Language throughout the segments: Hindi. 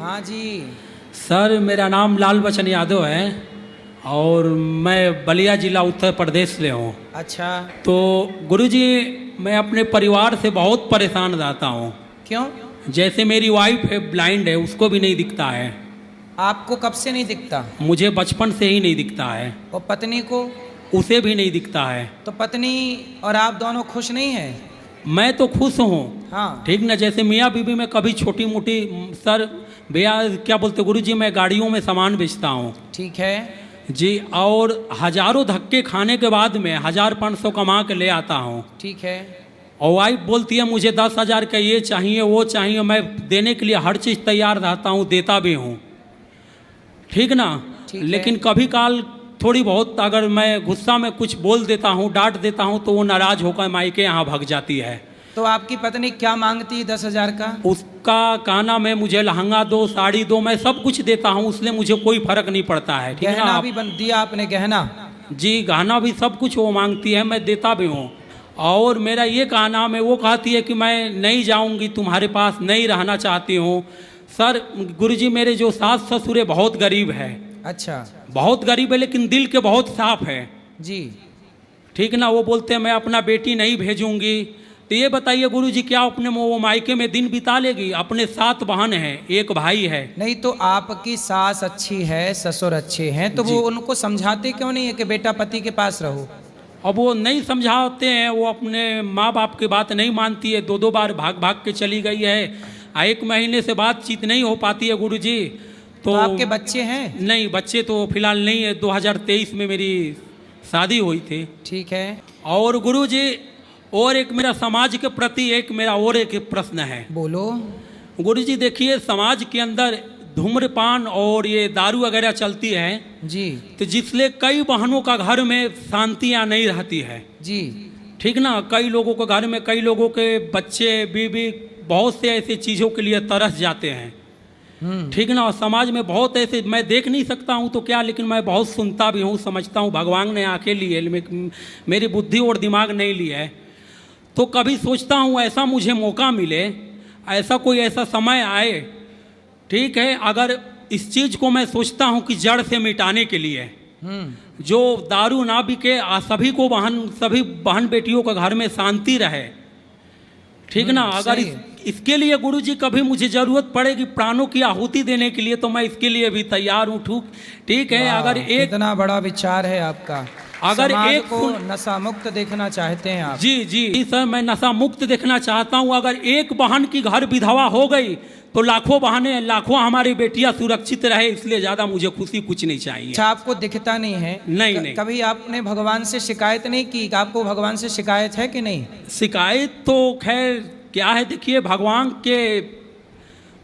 हाँ जी। सर मेरा नाम लाल बचन यादव है और मैं बलिया जिला उत्तर प्रदेश से हूँ। अच्छा। तो गुरुजी मैं अपने परिवार से बहुत परेशान रहता हूँ। क्यों? जैसे मेरी वाइफ है, ब्लाइंड है, उसको भी नहीं दिखता है। आपको कब से नहीं दिखता? मुझे बचपन से ही नहीं दिखता है। और पत्नी को? उसे भी नहीं दिखता है। तो पत्नी और आप दोनों खुश नहीं हैं? मैं तो खुश हूँ। हाँ। ठीक ना, जैसे मियाँ बीवी में कभी छोटी मोटी, सर भैया क्या बोलते गुरुजी, मैं गाड़ियों में सामान बेचता हूँ। ठीक है जी, और हजारों धक्के खाने के बाद में 1500 कमा के ले आता हूँ। ठीक है। और वाइफ बोलती है मुझे 10,000 का ये चाहिए वो चाहिए, मैं देने के लिए हर चीज़ तैयार रहता हूँ, देता भी हूँ। ठीक ना। ठीक लेकिन है। कभी काल थोड़ी बहुत अगर मैं गुस्सा में कुछ बोल देता हूँ, डांट देता हूँ, तो वो नाराज होकर मायके यहाँ भाग जाती है। तो आपकी पत्नी क्या मांगती है 10,000 का? उसका कहना मैं मुझे लहंगा दो, साड़ी दो, मैं सब कुछ देता हूँ, उसलिए मुझे कोई फर्क नहीं पड़ता है। ठीक है गहना ना। भी बन दिया आपने? गहना? जी, गहना भी सब कुछ वो मांगती है, मैं देता भी हूँ। और मेरा ये कहना है, वो कहती है कि मैं नहीं जाऊँगी तुम्हारे पास, नहीं रहना चाहती हूँ। सर गुरुजी मेरे जो सास ससुर है बहुत गरीब है। अच्छा। बहुत गरीब है लेकिन दिल के बहुत साफ है। जी। ठीक ना। वो बोलते हैं मैं अपना बेटी नहीं भेजूंगी। तो ये बताइए गुरुजी क्या अपने वो मायके में दिन बिता लेगी? अपने 7 बहन हैं, 1 भाई है। नहीं तो आपकी सास अच्छी है, ससुर अच्छे हैं, तो वो उनको समझाते क्यों नहीं है कि बेटा पति के पास रहो? अब वो नहीं समझाते हैं, वो अपने माँ बाप की बात नहीं मानती है। 2-2 बार भाग भाग के चली गई है। 1 महीने से बातचीत नहीं हो पाती है गुरुजी। तो आपके बच्चे हैं? नहीं, बच्चे तो फिलहाल नहीं है। 2023 में मेरी शादी हुई थी। ठीक है। और गुरुजी और एक मेरा समाज के प्रति एक प्रश्न है। बोलो। गुरुजी देखिए, समाज के अंदर धूम्रपान और ये दारू वगैरह चलती है जी। तो जिससे कई बहनों का घर में शांतियाँ नहीं रहती है। जी। ठीक ना। कई लोगों के घर में, कई लोगों के बच्चे बीवी बहुत से ऐसी चीज़ों के लिए तरस जाते हैं। ठीक ना। और समाज में बहुत ऐसे, मैं देख नहीं सकता हूँ तो क्या, लेकिन मैं बहुत सुनता भी हूँ, समझता हूँ। भगवान ने आंखें ली है, मेरी बुद्धि और दिमाग नहीं लिया है। तो कभी सोचता हूँ ऐसा मुझे मौका मिले, ऐसा कोई ऐसा समय आए, ठीक है, अगर इस चीज़ को मैं सोचता हूँ कि जड़ से मिटाने के लिए जो दारू ना बिके, सभी बहन बेटियों का घर में शांति रहे। ठीक ना। अगर इसके लिए गुरुजी कभी मुझे जरूरत पड़ेगी प्राणों की आहुति देने के लिए तो मैं इसके लिए भी तैयार हूँ। ठीक है। अगर एक इतना बड़ा विचार है आपका। अगर एक को नशा मुक्त देखना चाहते हैं आप? जी जी सर, मैं नशा मुक्त देखना चाहता हूँ। अगर एक बहन की घर विधवा हो गई तो लाखों बहनें, लाखों हमारी बेटियां सुरक्षित रहे, इसलिए ज्यादा मुझे खुशी कुछ नहीं चाहिए। अच्छा, आपको दिखता नहीं है? नहीं। कभी आपने भगवान से शिकायत नहीं की? आपको भगवान से शिकायत है कि नहीं? शिकायत तो खैर क्या है, देखिए भगवान के,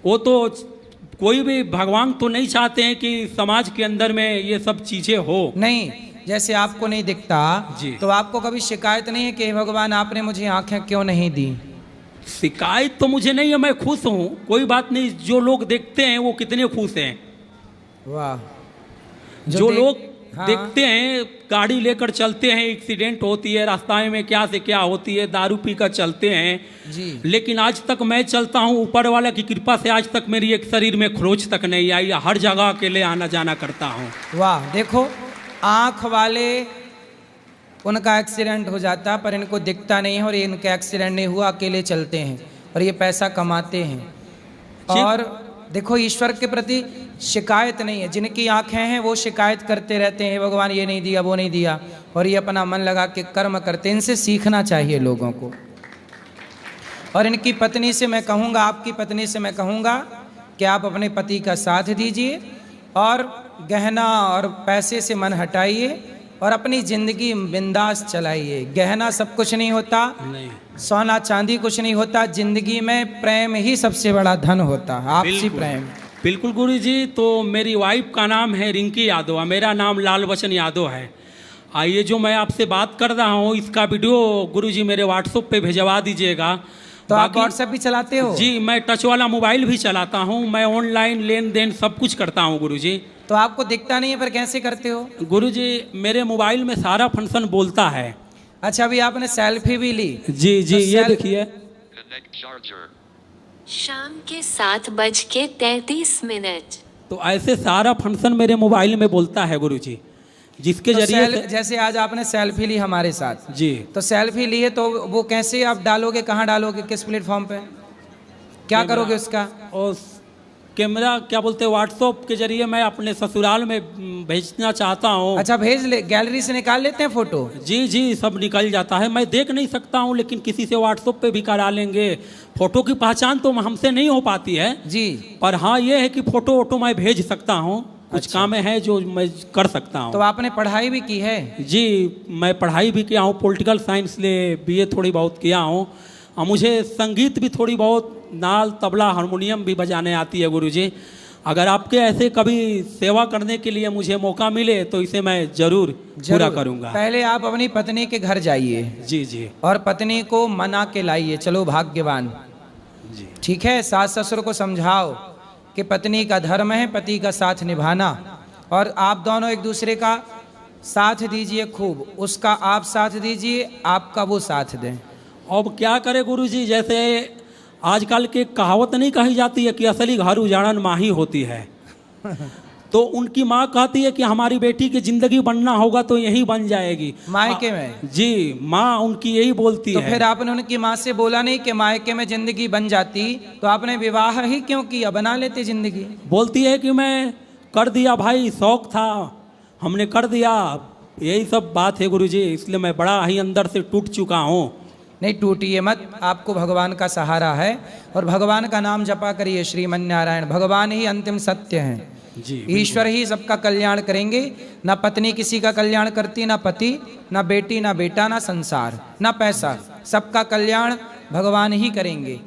वो तो कोई भी भगवान तो नहीं चाहते हैं कि समाज के अंदर में ये सब चीजें हो। नहीं, जैसे आपको नहीं दिखता जी, तो आपको कभी शिकायत नहीं है कि भगवान आपने मुझे आंखें क्यों नहीं दी? शिकायत तो मुझे नहीं है, मैं खुश हूँ, कोई बात नहीं। जो लोग देखते हैं वो कितने खुश हैं। वाह। जो लोग देखते हैं, गाड़ी लेकर चलते हैं, एक्सीडेंट होती है, रास्ते में क्या से क्या होती है, दारू पीकर चलते हैं जी। लेकिन आज तक मैं चलता हूँ, ऊपर वाला की कृपा से आज तक मेरी एक शरीर में खरोच तक नहीं आई। हर जगह अकेले आना जाना करता हूँ। वाह। देखो, आँख वाले उनका एक्सीडेंट हो जाता पर इनको दिखता नहीं है, और इनका एक्सीडेंट नहीं हुआ, अकेले चलते हैं और ये पैसा कमाते हैं। और देखो, ईश्वर के प्रति शिकायत नहीं है। जिनकी आंखें हैं वो शिकायत करते रहते हैं, भगवान ये नहीं दिया, वो नहीं दिया, और ये अपना मन लगा के कर्म करते हैं। इनसे सीखना चाहिए लोगों को। और इनकी पत्नी से मैं कहूँगा, आपकी पत्नी से मैं कहूँगा कि आप अपने पति का साथ दीजिए और गहना और पैसे से मन हटाइए और अपनी जिंदगी बिंदास चलाइए। गहना सब कुछ नहीं होता, नहीं। सोना चांदी कुछ नहीं होता। जिंदगी में प्रेम ही सबसे बड़ा धन होता है, आपसी प्रेम। बिल्कुल गुरुजी। तो मेरी वाइफ का नाम है रिंकी यादव, मेरा नाम लाल बचन यादव है। ये जो मैं आपसे बात कर रहा हूँ, इसका वीडियो गुरुजी मेरे व्हाट्सएप पे भेजवा दीजिएगा। तो आप व्हाट्सएप भी चलाते हो? जी, मैं टच वाला मोबाइल भी चलाता हूँ, मैं ऑनलाइन लेन देन सब कुछ करता हूँ गुरुजी। तो आपको दिखता नहीं है, पर कैसे करते हो? गुरुजी मेरे मोबाइल में सारा फंक्शन बोलता है। अच्छा, अभी आपने सेल्फी भी ली? जी जी, ये देखिए। शाम के 7:33। तो ऐसे सारा फंक्शन मेरे मोबाइल में बोलता है गुरुजी, जिसके तो जरिए से जैसे आज आपने सेल्फी ली हमारे साथ, जी। तो सेल्फी ली है तो वो कैसे आप डालोगे, कहाँ डालोगे, किस प्लेटफॉर्म पे, क्या करोगे उसका? और कैमरा क्या बोलते हैं, व्हाट्सएप के जरिए मैं अपने ससुराल में भेजना चाहता हूँ। अच्छा, भेज ले, गैलरी से निकाल लेते हैं फोटो? जी जी, सब निकल जाता है, मैं देख नहीं सकता हूँ, लेकिन किसी से व्हाट्सएप पे भी करा लेंगे। फोटो की पहचान तो हमसे नहीं हो पाती है जी, पर हाँ ये है कि फोटो वोटो मैं भेज सकता हूँ। कुछ अच्छा। काम है जो मैं कर सकता हूँ। तो आपने पढ़ाई भी की है? जी, मैं पढ़ाई भी किया हूँ, पॉलिटिकल साइंस ले बीए थोड़ी बहुत किया हूँ, और मुझे संगीत भी थोड़ी बहुत, नाल तबला हारमोनियम भी बजाने आती है गुरुजी। अगर आपके ऐसे कभी सेवा करने के लिए मुझे मौका मिले तो इसे मैं जरूर पूरा करूँगा। पहले आप अपनी पत्नी के घर जाइए जी जी और पत्नी को मना के लाइए, चलो भाग्यवान, जी। ठीक है? सास ससुर को समझाओ कि पत्नी का धर्म है पति का साथ निभाना, और आप दोनों एक दूसरे का साथ दीजिए खूब, उसका आप साथ दीजिए, आपका वो साथ दें। अब क्या करे गुरुजी, जैसे आजकल की कहावत नहीं कही जाती है कि असली घर उजाड़न माँ ही होती है। तो उनकी माँ कहती है कि हमारी बेटी की जिंदगी बनना होगा तो यही बन जाएगी मायके में। जी, माँ उनकी यही बोलती तो है। फिर आपने उनकी माँ से बोला नहीं कि मायके में जिंदगी बन जाती तो आपने विवाह ही क्यों किया, बना लेते जिंदगी? बोलती है कि मैं कर दिया भाई, शौक था, हमने कर दिया, यही सब बात है गुरुजी, इसलिए मैं बड़ा ही अंदर से टूट चुका हूँ। नहीं टूटिए मत, आपको भगवान का सहारा है, और भगवान का नाम जपा करिए, श्रीमन नारायण, भगवान ही अंतिम सत्य हैं। जी, ईश्वर ही सबका कल्याण करेंगे, ना पत्नी किसी का कल्याण करती, ना पति, ना बेटी, ना बेटा, ना संसार, ना पैसा, सबका कल्याण भगवान ही करेंगे।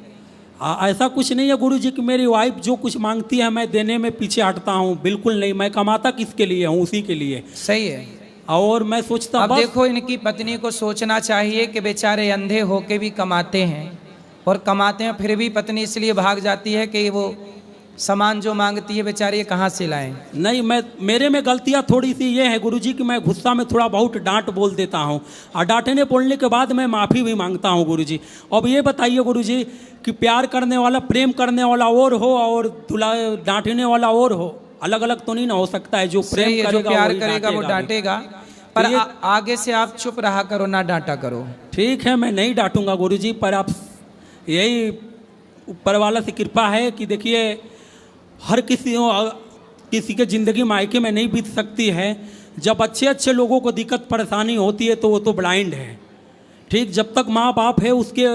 ऐसा कुछ नहीं है गुरुजी कि मेरी वाइफ जो कुछ मांगती है मैं देने में पीछे हटता हूँ, बिल्कुल नहीं। मैं कमाता किसके लिए हूँ, उसी के लिए। सही है। और मैं सोचता अब बस देखो, इनकी पत्नी को सोचना चाहिए कि बेचारे अंधे होके भी कमाते हैं, और कमाते हैं फिर भी पत्नी इसलिए भाग जाती है कि वो सामान जो मांगती है बेचारी कहाँ से लाएं। नहीं, मेरे में गलतियाँ थोड़ी सी ये है गुरुजी कि मैं गुस्सा में थोड़ा बहुत डांट बोल देता हूँ, और डांटने बोलने के बाद मैं माफ़ी भी मांगता हूँ गुरुजी। अब ये बताइए गुरुजी कि प्यार करने वाला, प्रेम करने वाला और हो, और डांटने वाला और हो, अलग अलग तो नहीं ना हो सकता है। जो प्रेम करेगा, जो प्यार वही करेगा वो डांटेगा, पर आगे से आप चुप रहा करो, ना डांटा करो। ठीक है, मैं नहीं डांटूंगा गुरुजी, पर आप यही ऊपर वाला से कृपा है कि देखिए हर किसी के ज़िंदगी मायके में नहीं बीत सकती है। जब अच्छे अच्छे लोगों को दिक्कत परेशानी होती है तो वो तो ब्लाइंड है, ठीक। जब तक माँ बाप है उसके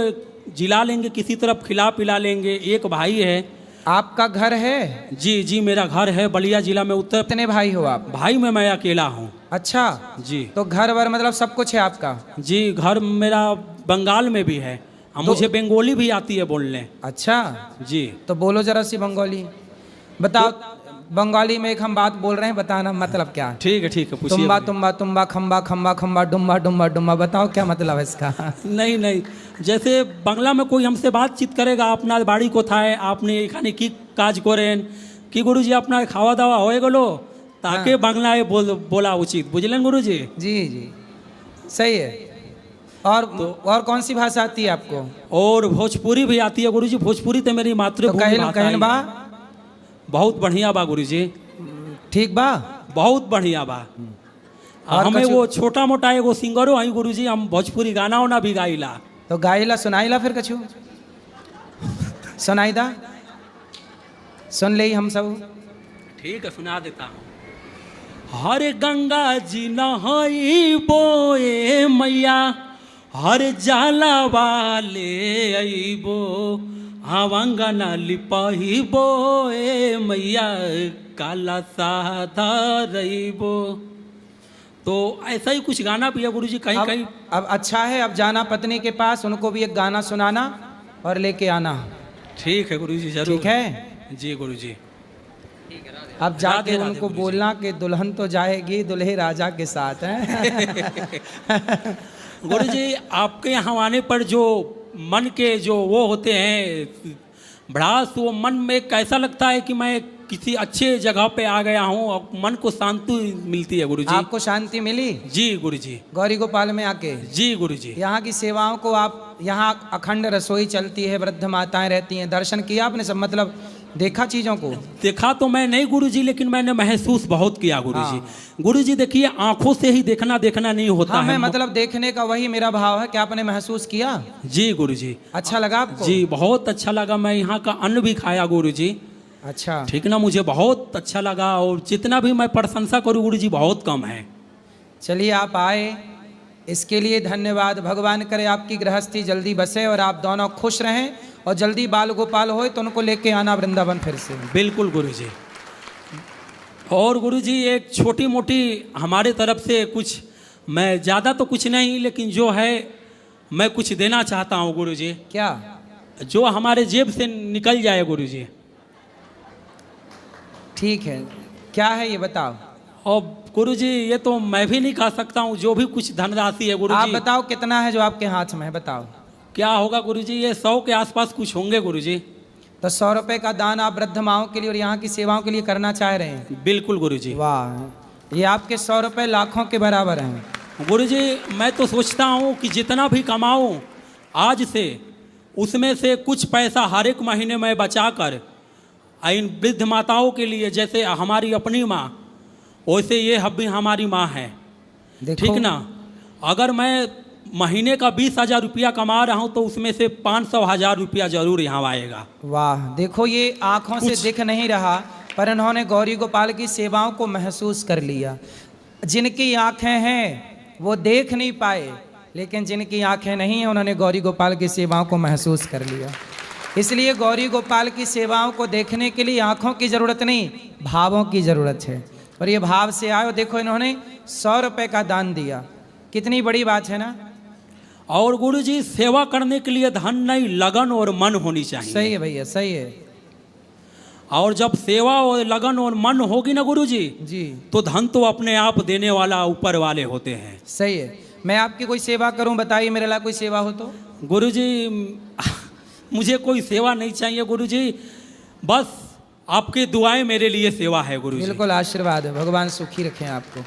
जिला लेंगे, किसी तरफ खिला पिला लेंगे। एक भाई है। आपका घर है? जी जी, मेरा घर है बलिया जिला में। उत्तर। कितने भाई हो आप? भाई मैं अकेला हूँ। अच्छा जी। तो घर वर मतलब सब कुछ है आपका? जी, घर मेरा बंगाल में भी है, मुझे बंगाली भी आती है बोलने। अच्छा जी, तो बोलो जरा सी बंगाली, बताओ। बंगाली में एक हम बात बोल रहे हैं, बताना मतलब क्या। ठीक है पूछिए। तुम्बा तुम्बा तुम्बा खम्बा खम्बा खम्बा डुम्बा डुम्बा डुम्बा, बताओ क्या मतलब है इसका। नहीं, जैसे बांग्ला में कोई हमसे बातचीत करेगा, अपना बाड़ी को थाए आपने एखाने की काज करें कि गुरुजी अपना खावा दावा हो गलो, ताके बांग्लाয় बोला उचित, बुझलें गुरुजी? जी जी सही है। और कौन सी भाषा आती है आपको? और भोजपुरी भी आती है गुरुजी। भोजपुरी तो मेरी मातृभूमि भाषा है। बा बहुत बढ़िया बा गुरुजी। ठीक बा, बहुत बढ़िया बा। और हमें वो छोटा मोटा एगो सिंगरो हई गुरुजी, हम भोजपुरी गाना वाना भी गाइला। तो गाइला सुनाइला फिर कछु सुनाई दा, सुन ले हम सब। ठीक है, सुना देता हूँ। हर गंगा जी नहाई बोए मैया, हर जाला वाले अइबो, आवांगना लिपाही बोए मैया, काला साधा रइबो। तो ऐसा ही कुछ गाना भी है गुरुजी कहीं कहीं। अब अच्छा है, अब जाना पत्नी के पास, उनको भी एक गाना सुनाना और लेके आना। ठीक है गुरुजी, जरूर। ठीक है जी गुरुजी। अब जाके उनको बोलना कि दुल्हन तो जाएगी, दुल्हे राजा के साथ है। गुरुजी, आपके यहाँ आने पर जो मन के जो वो होते हैं भड़ास, वो मन में कैसा लगता है कि मैं किसी अच्छे जगह पे आ गया हूँ और मन को शांति मिलती है गुरुजी। आपको शांति मिली जी गुरुजी। गौरी गोपाल में आके? जी गुरुजी। यहाँ की सेवाओं को आप, यहाँ अखंड रसोई चलती है, वृद्ध माताएं रहती हैं, दर्शन किया आपने सब, मतलब देखा चीजों को? देखा तो मैं नहीं गुरुजी, लेकिन मैंने महसूस बहुत किया गुरुजी। हाँ। गुरुजी देखिए, आंखों से ही देखना नहीं होता हाँ, है। मैं मतलब देखने का वही मेरा भाव है कि आपने महसूस किया। जी गुरुजी। अच्छा लगा आपको? जी बहुत अच्छा लगा। मैं यहाँ का अन्न भी खाया गुरुजी। अच्छा, ठीक ना, मुझे बहुत अच्छा लगा और जितना भी मैं प्रशंसा करूँ गुरुजी बहुत कम है। चलिए आप आए, इसके लिए धन्यवाद। भगवान करे आपकी गृहस्थी जल्दी बसे और आप दोनों खुश रहें, और जल्दी बाल गोपाल होए तो उनको लेके आना वृंदावन फिर से। बिल्कुल गुरुजी। और गुरुजी एक छोटी मोटी हमारे तरफ से कुछ, मैं ज़्यादा तो कुछ नहीं, लेकिन जो है मैं कुछ देना चाहता हूँ गुरुजी। क्या? जो हमारे जेब से निकल जाए गुरुजी। ठीक है, क्या है ये बताओ। और गुरुजी ये तो मैं भी नहीं कह सकता हूँ, जो भी कुछ धनराशि है आप गुरुजी। बताओ कितना है जो आपके हाथ में है, बताओ। क्या होगा गुरुजी, ये 100 के आसपास कुछ होंगे गुरुजी। तो 100 रुपए का दान आप वृद्ध माओं के लिए और यहाँ की सेवाओं के लिए करना चाह रहे हैं? बिल्कुल गुरुजी। वाह, ये आपके 100 रुपए लाखों के बराबर हैं। गुरुजी मैं तो सोचता हूँ कि जितना भी कमाऊँ आज से, उसमें से कुछ पैसा हर एक महीने में बचाकर इन वृद्ध माताओं के लिए, जैसे हमारी अपनी माँ, वैसे ये भी हमारी माँ है। देखो, ठीक ना, अगर मैं महीने का 20,000 रुपया कमा रहा हूँ तो उसमें से 500,000 रुपया जरूर यहाँ आएगा। वाह, देखो ये आंखों से दिख नहीं रहा, पर इन्होंने गौरी गोपाल की सेवाओं को महसूस कर लिया। जिनकी आंखें हैं वो देख नहीं पाए, लेकिन जिनकी आंखें नहीं हैं उन्होंने गौरी गोपाल की सेवाओं को महसूस कर लिया। इसलिए गौरी गोपाल की सेवाओं को देखने के लिए आंखों की जरूरत नहीं, भावों की जरूरत है। और ये भाव से आए, देखो इन्होंने 100 रुपए का दान दिया, कितनी बड़ी बात है ना। और गुरुजी सेवा करने के लिए धन नहीं, लगन और मन होनी चाहिए। सही है भैया, सही है। और जब सेवा और लगन और मन होगी ना गुरुजी जी, तो धन तो अपने आप देने वाला ऊपर वाले होते हैं। सही है। मैं आपकी कोई सेवा करूं, बताइए मेरे लिए कोई सेवा हो तो। गुरुजी मुझे कोई सेवा नहीं चाहिए गुरुजी, बस आपकी दुआएं मेरे लिए सेवा है गुरुजी। बिल्कुल आशीर्वाद है, भगवान सुखी रखें आपको।